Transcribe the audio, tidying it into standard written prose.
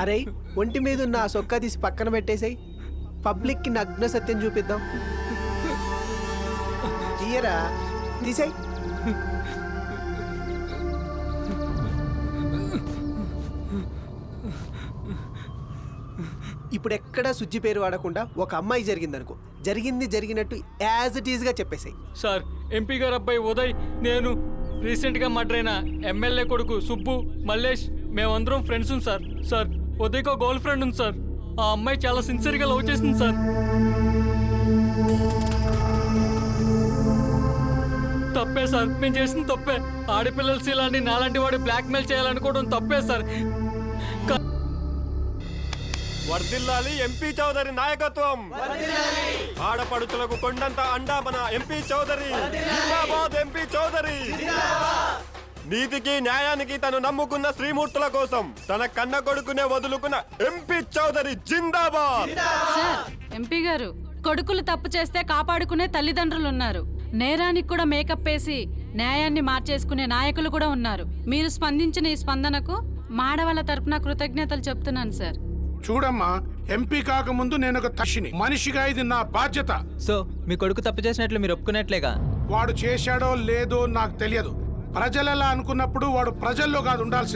అరే ఒంటి మీద ఉన్న ఆ సొక్కా తీసి పక్కన పెట్టేసాయి. పబ్లిక్కి నగ్న సత్యం చూపిద్దాం. తీయరా, తీసాయి. ఇప్పుడు ఎక్కడా సుజ్జి పేరు వాడకుండా ఒక అమ్మాయి జరిగిందనుకో, జరిగింది జరిగినట్టు యాజ్ ఇట్ ఈజ్గా చెప్పేసాయి. సార్, ఎంపీ గారు అబ్బాయి ఉదయ్, నేను రీసెంట్గా మర్డర్ అయిన ఎమ్మెల్యే కొడుకు సుబ్బు, మల్లేష్, మేమందరం ఫ్రెండ్స్ సార్. సార్, ఉదయ్కి ఒక గర్ల్ ఫ్రెండ్ ఉంది సార్. ఆ అమ్మాయి చాలా సిన్సియర్గా లవ్ చేసింది సార్. తప్పే సార్, మేము చేసింది తప్పే. ఆడపిల్లల శీలాన్ని నాలాంటి వాడు బ్లాక్మెయిల్ చేయాలనుకోవడం తప్పే సార్. వర్ధిల్లాలి ఎంపీ చౌదరి నాయకత్వం. ఆడపడుచులకు కొండంత అండా మన ఎంపీ చౌదరి. జిందాబాద్ ఎంపీ చౌదరి. నీతికి న్యాయానికి తను నమ్ముకున్న శ్రీమూర్తుల కోసం తన కన్న కొడుకునే వదులుకున్న ఎంపీ చౌదరి జిందాబాద్. సార్, ఎంపీ గారు, కొడుకులు తప్పు చేస్తే కాపాడుకునే తల్లిదండ్రులు ఉన్నారు. నేరానికి కూడా మేకప్ వేసి న్యాయాన్ని మార్చేసుకునే నాయకులు కూడా ఉన్నారు. మీరు స్పందించిన ఈ స్పందనకు మాడవాళ్ళ తరపున కృతజ్ఞతలు చెప్తున్నాను సార్. చూడమ్మా, ఎంపీ కాకముందు నేను ఒక తక్షిని మనిషిగా ఇది నా బాధ్యత. సో మీ కొడుకు తప్పు చేసినట్లు మీరు ఒప్పుకున్నట్లేగా? వాడు చేశాడో లేదో నాకు తెలియదు. ప్రజలలా అనుకున్నప్పుడు వాడు ప్రజల్లో కాదు ఉండాల్సింది.